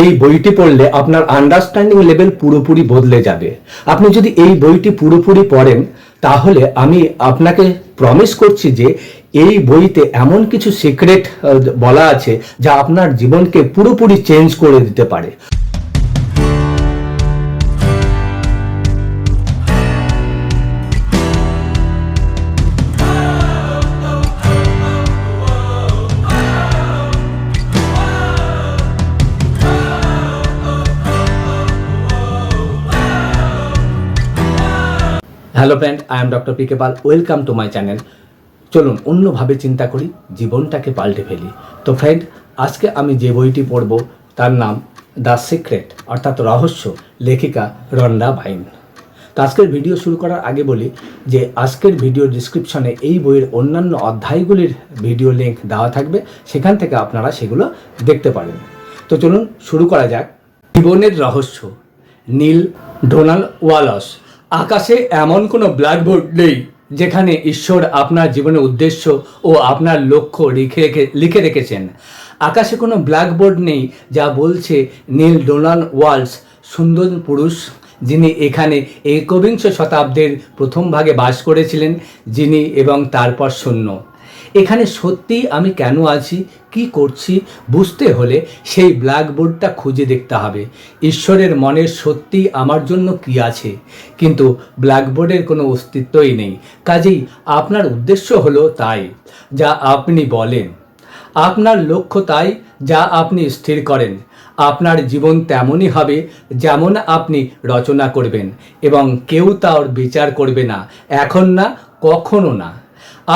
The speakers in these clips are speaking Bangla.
এই বইটি পড়লে আপনার আন্ডারস্ট্যান্ডিং লেভেল পুরোপুরি বদলে যাবে। আপনি যদি এই বইটি পুরোপুরি পড়েন তাহলে আমি আপনাকে প্রমিস করছি যে এই বইতে এমন কিছু সিক্রেট বলা আছে যা আপনার জীবনকে পুরোপুরি চেঞ্জ করে দিতে পারে। Hello friend, I am doctor P K Pal. Welcome to my channel. চলুন অন্যভাবে চিন্তা করি, জীবনটাকে পাল্টে ফেলি। তো ফ্রেন্ড, আজকে আমি যে বইটি পড়ব তার নাম দ্য সিক্রেট, অর্থাৎ রহস্য, লেখিকা রন্ডা বাইন। তো আজকের ভিডিও শুরু করার আগে বলি যে আজকের ভিডিও ডিসক্রিপশনে এই বইয়ের অন্যান্য অধ্যায়গুলির ভিডিও লিঙ্ক দেওয়া থাকবে, সেখান থেকে আপনারা সেগুলো দেখতে পারেন। তো চলুন শুরু করা যাক। জীবনের রহস্য, নীল ডোনাল্ড ওয়ালস। আকাশে এমন কোনো ব্ল্যাকবোর্ড নেই যেখানে ঈশ্বর আপনার জীবনের উদ্দেশ্য ও আপনার লক্ষ্য লিখে রেখেছেন। আকাশে কোনো ব্ল্যাকবোর্ড নেই যা বলছে নীল ডোনাল্ড ওয়ালস সুন্দর পুরুষ, যিনি এখানে একবিংশ শতাব্দীর প্রথম ভাগে বাস করেছিলেন, যিনি এবং তারপর শূন্য। এখানে সত্যি আমি কেন আছি, কি করছি বুঝতে হলে সেই ব্ল্যাকবোর্ডটা খুঁজে দেখতে হবে। ঈশ্বরের মনের সত্যি আমার জন্য কি আছে, কিন্তু ব্ল্যাকবোর্ডের কোনো অস্তিত্বই নেই। কাজেই আপনার উদ্দেশ্য হলো তাই যা আপনি বলেন, আপনার লক্ষ্য তাই যা আপনি স্থির করেন। আপনার জীবন তেমনই হবে যেমন আপনি রচনা করবেন, এবং কেউ তার বিচার করবে না, এখন না, কখনো না।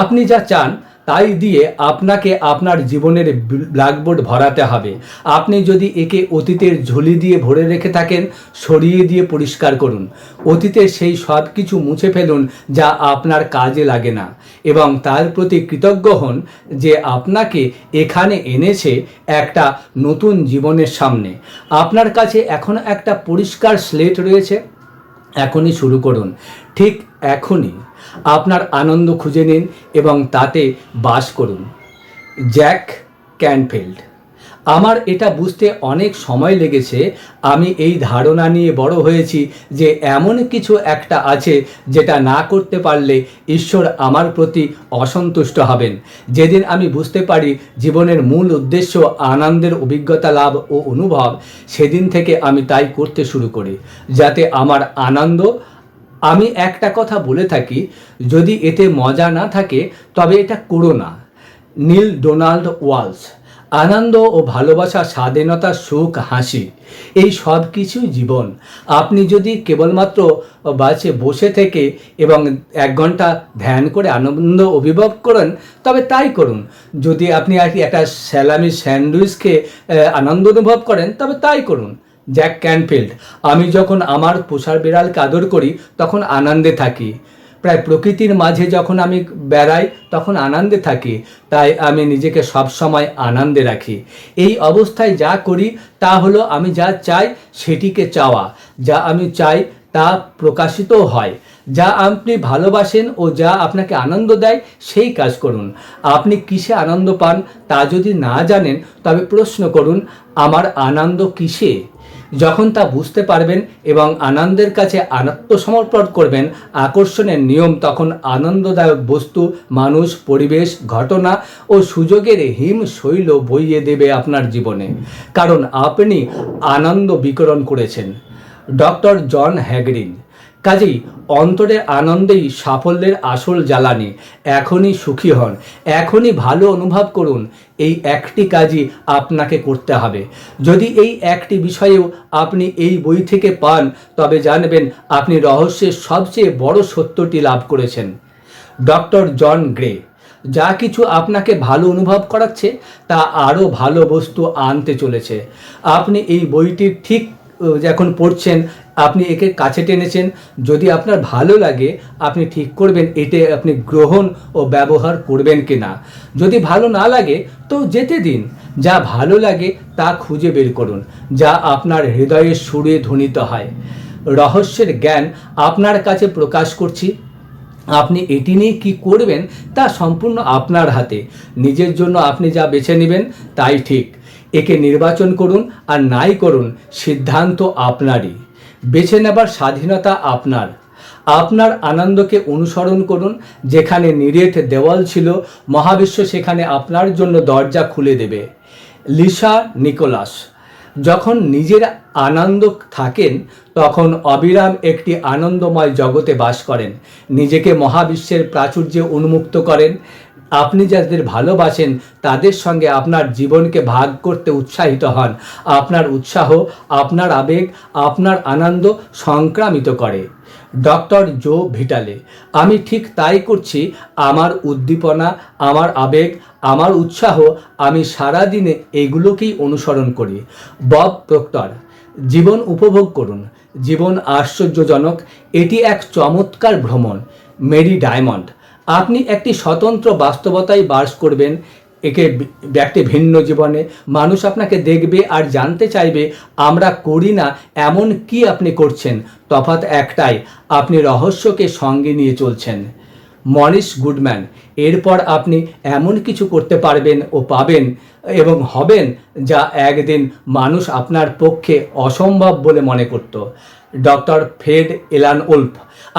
আপনি যা চান তাই দিয়ে আপনাকে আপনার জীবনের ব্ল্যাকবোর্ড ভরাতে হবে। আপনি যদি একে অতীতের ঝুলি দিয়ে ভরে রেখে থাকেন, সরিয়ে দিয়ে পরিষ্কার করুন। অতীতের সেই সব কিছু মুছে ফেলুন যা আপনার কাজে লাগে না, এবং তার প্রতি কৃতজ্ঞ হন যে আপনাকে এখানে এনেছে একটা নতুন জীবনের সামনে। আপনার কাছে এখন একটা পরিষ্কার স্লেট রয়েছে। এখনই শুরু করুন, ঠিক এখনই আপনার আনন্দ খুঁজে নিন এবং তাতে বাস করুন। Jack Canfield. আমার এটা বুঝতে অনেক সময় লেগেছে। আমি এই ধারণা নিয়ে বড় হয়েছি যে এমন কিছু একটা আছে যেটা না করতে পারলে ঈশ্বর আমার প্রতি অসন্তুষ্ট হবেন। যেদিন আমি বুঝতে পারি জীবনের মূল উদ্দেশ্য আনন্দের অভিজ্ঞতা লাভ ও অনুভব, সেদিন থেকে আমি তাই করতে শুরু করি যাতে আমার আনন্দ। আমি একটা কথা বলে থাকি, যদি এতে মজা না থাকে তবে এটা করো না। নীল ডোনাল্ড ওয়ালস। আনন্দ ও ভালোবাসা, স্বাধীনতা, সুখ, হাসি, এই সব কিছুই জীবন। আপনি যদি কেবলমাত্র বসে থেকে এবং 1 ঘন্টা ধ্যান করে আনন্দ উপভোগ করেন তবে তাই করুন। যদি আপনি একটা স্যালামি স্যান্ডউইচ খেয়ে আনন্দ অনুভব করেন তবে তাই করুন। Jack Canfield. আমি যখন আমার পোষার বিড়ালকে আদর করি তখন আনন্দে থাকি। প্রায় প্রকৃতির মাঝে যখন আমি বেড়াই তখন আনন্দে থাকি। তাই আমি নিজেকে সবসময় আনন্দে রাখি। এই অবস্থায় যা করি তা হলো আমি যা চাই সেটিকে চাওয়া। যা আমি চাই তা প্রকাশিত হয়। যা আপনি ভালোবাসেন ও যা আপনাকে আনন্দ দেয় সেই কাজ করুন। আপনি কিসে আনন্দ পান তা যদি না জানেন তবে প্রশ্ন করুন, আমার আনন্দ কিসে? যখন তা বুঝতে পারবেন এবং আনন্দের কাছে আত্মসমর্পণ করবেন আকর্ষণের নিয়ম, তখন আনন্দদায়ক বস্তু, মানুষ, পরিবেশ, ঘটনা ও সুযোগের হিমশৈল বইয়ে দেবে আপনার জীবনে, কারণ আপনি আনন্দ বিকিরণ করেছেন। Doctor John Hagelin. কাজেই অন্তরের আনন্দেই সাফল্যের আসল জ্বালানি। এখনই সুখী হন, এখনই ভালো অনুভব করুন। এই একটি কাজই আপনাকে করতে হবে। যদি এই একটি বিষয়েও আপনি এই বই থেকে পান তবে জানবেন আপনি রহস্যের সবচেয়ে বড় সত্যটি লাভ করেছেন। Doctor John Gray. যা কিছু আপনাকে ভালো অনুভব করাচ্ছে তা আরও ভালো বস্তু আনতে চলেছে। আপনি এই বইটি ঠিক যখন পড়ছেন আপনি একে কাছে টেনেছেন। যদি আপনার ভালো লাগে আপনি ঠিক করবেন এতে আপনি গ্রহণ ও ব্যবহার করবেন কিনা। যদি ভালো না লাগে তো যেতে দিন। যা ভালো লাগে তা খুঁজে বের করুন, যা আপনার হৃদয়ের সুরে ধ্বনিত হয়। রহস্যের জ্ঞান আপনার কাছে প্রকাশ করছি। আপনি এটি নিয়ে কী করবেন তা সম্পূর্ণ আপনার হাতে। নিজের জন্য আপনি যা বেছে নেবেন তাই ঠিক। একে নির্বাচন করুন আর নাই করুন, সিদ্ধান্ত আপনারই। বেছে নেবার স্বাধীনতা আপনার। আপনার আনন্দকে অনুসরণ করুন। যেখানে নিরেট দেওয়াল ছিল, মহাবিশ্ব সেখানে আপনার জন্য দরজা খুলে দেবে। Lisa Nicholas. যখন নিজের আনন্দ থাকেন তখন অবিরাম একটি আনন্দময় জগতে বাস করেন। নিজেকে মহাবিশ্বের প্রাচুর্যে উন্মুক্ত করেন। আপনি যাদের ভালোবাসেন তাদের সঙ্গে আপনার জীবনকে ভাগ করতে উৎসাহিত হন। আপনার উৎসাহ, আপনার আবেগ, আপনার আনন্দ সংক্রামিত করে। ডক্টর জো ভিটালে। আমি ঠিক তাই করছি। আমার উদ্দীপনা, আমার আবেগ, আমার উৎসাহ, আমি সারাদিনে এগুলোকেই অনুসরণ করি। Bob proctor. জীবন উপভোগ করুন। জীবন আশ্চর্যজনক। এটি এক চমৎকার ভ্রমণ। Mary Diamond. আপনি একটি স্বতন্ত্র বাস্তবতায় বাস করবেন, একটি ভিন্ন জীবনে। মানুষ আপনাকে দেখবে আর জানতে চাইবে আমরা করি না এমন কি আপনি করছেন। তফাৎ একটাই, আপনি রহস্যকে সঙ্গে নিয়ে চলছেন। Morris Goodman. এরপর আপনি এমন কিছু করতে পারবেন ও পাবেন এবং হবেন যা একদিন মানুষ আপনার পক্ষে অসম্ভব বলে মনে করত। ডক্টর ফ্রেড এলান উলফ।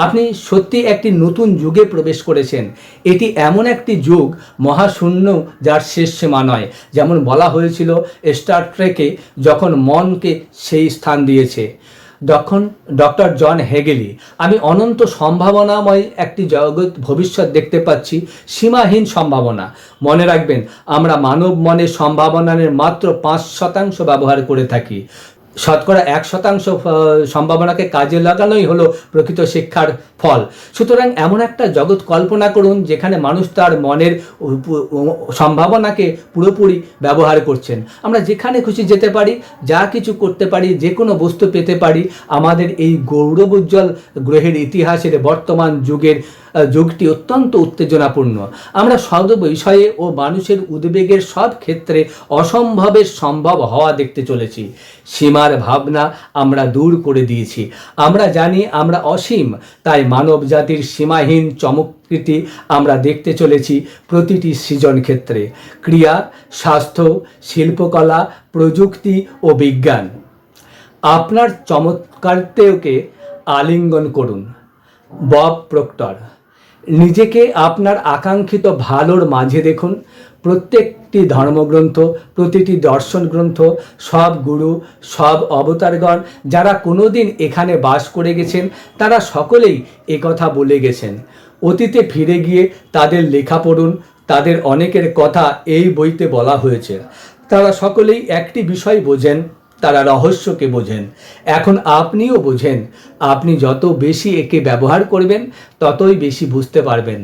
আপনি সত্যি একটি নতুন যুগে প্রবেশ করেছেন। এটি এমন একটি যুগ, মহাশূন্য যার শেষ সীমা নয়। যেমন বলা হয়েছিল স্টার ট্রেকে, যখন মনকে সেই স্থান দিয়েছে। ডক্টর জন হেগেলি। আমি অনন্ত সম্ভাবনাময় একটি জগৎ ভবিষ্যৎ দেখতে পাচ্ছি, সীমাহীন সম্ভাবনা। মনে রাখবেন, আমরা মানব মনের সম্ভাবনার মাত্র 5% ব্যবহার করে থাকি। শতকরা 1% সম্ভাবনাকে কাজে লাগানোই হলো প্রকৃত শিক্ষার ফল। সুতরাং এমন একটা জগৎ কল্পনা করুন যেখানে মানুষ তার মনের সম্ভাবনাকে পুরোপুরি ব্যবহার করছেন। আমরা যেখানে খুশি যেতে পারি, যা কিছু করতে পারি, যে কোনো বস্তু পেতে পারি। আমাদের এই গৌরবোজ্জ্বল গ্রহের ইতিহাসের বর্তমান যুগটি অত্যন্ত উত্তেজনাপূর্ণ। আমরা সব বিষয়ে ও মানুষের উদ্বেগের সব ক্ষেত্রে অসম্ভবের সম্ভব হওয়া দেখতে চলেছি। সীমার ভাবনা আমরা দূর করে দিয়েছি। আমরা জানি আমরা অসীম, তাই মানব জাতির সীমাহীন চমৎকৃতি আমরা দেখতে চলেছি প্রতিটি সৃজন ক্ষেত্রে। ক্রিয়া, স্বাস্থ্য, শিল্পকলা, প্রযুক্তি ও বিজ্ঞান। আপনার চমৎকারত্বকে আলিঙ্গন করুন। Bob proctor. নিজেকে আপনার আকাঙ্ক্ষিত ভালোর মাঝে দেখুন। প্রত্যেকটি ধর্মগ্রন্থ, প্রতিটি দর্শন গ্রন্থ, সব গুরু, সব অবতারগণ যারা কোনোদিন এখানে বাস করে গেছেন, তারা সকলেই একথা বলে গেছেন। অতীতে ফিরে গিয়ে তাদের লেখা পড়ুন। তাদের অনেকের কথা এই বইতে বলা হয়েছে। তারা সকলেই একটি বিষয় বোঝেন, তারা রহস্যকে বোঝেন। এখন আপনিও বোঝেন। আপনি যত বেশি একে ব্যবহার করবেন ততই বেশি বুঝতে পারবেন।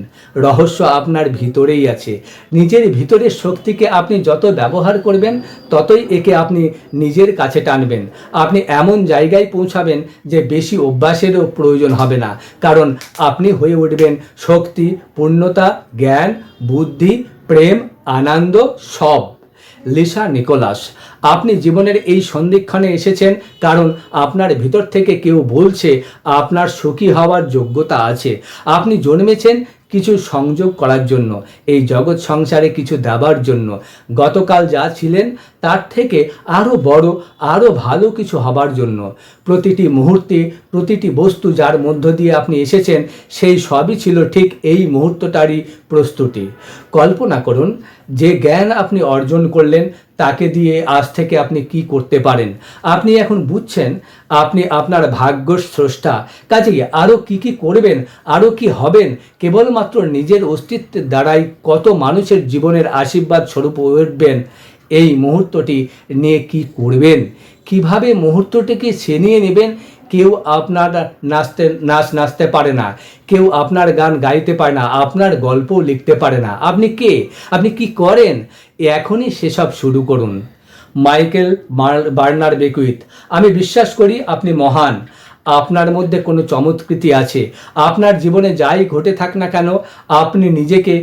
রহস্য আপনার ভিতরেই আছে। নিজের ভিতরের শক্তিকে আপনি যত ব্যবহার করবেন ততই একে আপনি নিজের কাছে টানবেন। আপনি এমন জায়গায় পৌঁছাবেন যে বেশি অভ্যাসেরও প্রয়োজন হবে না, কারণ আপনি হয়ে উঠবেন শক্তি, পূর্ণতা, জ্ঞান, বুদ্ধি, প্রেম, আনন্দ সব। Lisa Nicholas. আপনি জীবনের এই সন্ধিক্ষণে এসেছেন কারণ আপনার ভিতর থেকে কেউ বলছে আপনার সুখী হওয়ার যোগ্যতা আছে। আপনি জন্মেছেন কিছু সংযোগ করার জন্য, এই জগৎ সংসারে কিছু দেবার জন্য। গতকাল যা ছিলেন তার থেকে আরও বড়, আরও ভালো কিছু হবার জন্য। প্রতিটি মুহূর্তে, প্রতিটি বস্তু যার মধ্য দিয়ে আপনি এসেছেন, সেই সবই ছিল ঠিক এই মুহূর্তটারই প্রস্তুতি। কল্পনা করুন যে জ্ঞান আপনি অর্জন করলেন তাকে দিয়ে আজ থেকে আপনি কি করতে পারেন। আপনি এখন বুঝছেন আপনি আপনার ভাগ্যর স্রষ্টা। কাজেই আরও কি করবেন, আরও কি হবেন, কেবলমাত্র নিজের অস্তিত্বের দ্বারাই কত মানুষের জীবনের আশীর্বাদ স্বরূপ উঠবেন। এই মুহূর্তটি নিয়ে কি করবেন, কিভাবে মুহূর্তটিকে ছিনিয়ে নেবেন। কেউ আপনার নাচতে পারে না, কেউ আপনার গান গাইতে পারে না, আপনার গল্পও লিখতে পারে না। আপনি কে, আপনি কি করেন, এখনই সেসব শুরু করুন। Michael Bernard Beckwith. আমি বিশ্বাস করি আপনি মহান। আপনার মধ্যে কোনো চমৎকৃতি আছে। আপনার জীবনে যাই ঘটে থাক না কেন, আপনি নিজেকে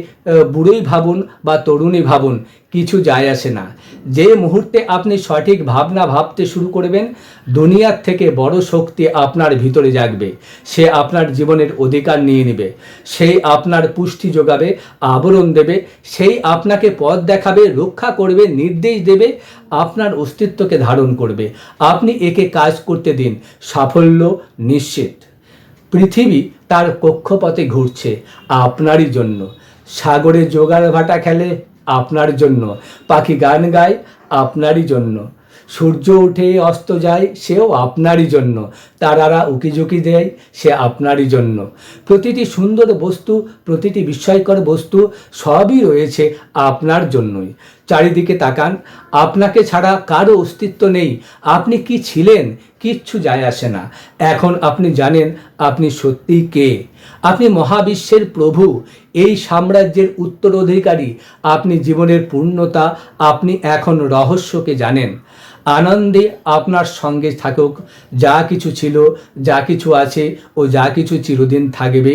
বুড়োই ভাবুন বা তরুণী ভাবুন, কিছু যায় আসে না। যে মুহূর্তে আপনি সঠিক ভাবনা ভাবতে শুরু করবেন, দুনিয়ার থেকে বড় শক্তি আপনার ভিতরে জাগবে। সে আপনার জীবনের অধিকার নিয়ে নেবে, সেই আপনার পুষ্টি যোগাবে, আবরণ দেবে, সেই আপনাকে পথ দেখাবে, রক্ষা করবে, নির্দেশ দেবে, আপনার অস্তিত্বকে ধারণ করবে। আপনি একে কাজ করতে দিন, সাফল্য নিশ্চিত। পৃথিবী তার কক্ষপথে ঘুরছে আপনারই জন্য। সাগরে জোগাড় ভাটা খেলে আপনার জন্য, পাখি গান গায় আপনারই জন্য, সূর্য উঠে অস্ত যায় সেও আপনারই জন্য, তারারা উকিঝুঁকি দেয় সে আপনারই জন্য। প্রতিটি সুন্দর বস্তু, প্রতিটি বিস্ময়কর বস্তু সবই রয়েছে আপনার জন্যই। চারিদিকে তাকান, আপনাকে ছাড়া কারো অস্তিত্ব নেই। আপনি কি ছিলেন কিচ্ছু যায় আসে না। এখন আপনি জানেন আপনি সত্যিই কে। আপনি মহাবিশ্বের প্রভু, এই সাম্রাজ্যের উত্তরাধিকারী। আপনি জীবনের পূর্ণতা, আপনি এখন রহস্যকে জানেন। আনন্দে আপনার সঙ্গে থাকুক যা কিছু ছিল, যা কিছু আছে ও যা কিছু চিরদিন থাকবে।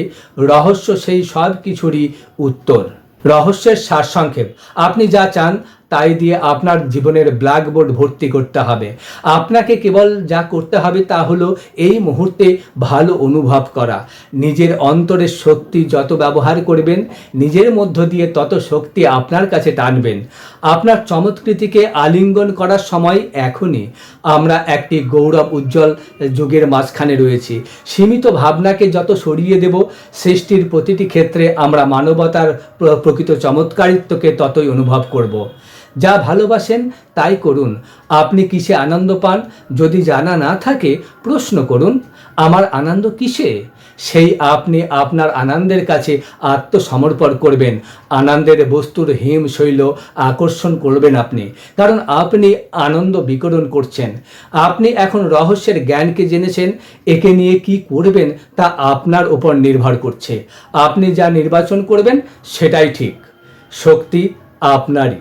রহস্য সেই সব কিছুরই উত্তর। রহস্যের সারসংক্ষেপ, আপনি যা চান তাই দিয়ে আপনার জীবনের ব্ল্যাকবোর্ড ভর্তি করতে হবে। আপনাকে কেবল যা করতে হবে তা হলো এই মুহূর্তে ভালো অনুভব করা। নিজের অন্তরের শক্তি যত ব্যবহার করবেন, নিজের মধ্য দিয়ে তত শক্তি আপনার কাছে টানবেন। আপনার চমৎকৃতিকে আলিঙ্গন করার সময় এখনই। আমরা একটি গৌরব উজ্জ্বল যুগের মাঝখানে রয়েছি। সীমিত ভাবনাকে যত সরিয়ে দেব, সৃষ্টির প্রতিটি ক্ষেত্রে আমরা মানবতার প্রকৃত চমৎকারিত্বকে ততই অনুভব করব। যা ভালোবাসেন তাই করুন। আপনি কিসে আনন্দ পান যদি জানা না থাকে, প্রশ্ন করুন, আমার আনন্দ কিসে? সেই আপনি আপনার আনন্দের কাছে আত্মসমর্পণ করবেন। আনন্দের বস্তুর হিম শৈল আকর্ষণ করবেন আপনি, কারণ আপনি আনন্দ বিকরণ করছেন। আপনি এখন রহস্যের জ্ঞানকে জেনেছেন। একে নিয়ে কি করবেন তা আপনার উপর নির্ভর করছে। আপনি যা নির্বাচন করবেন সেটাই ঠিক। শক্তি আপনারই।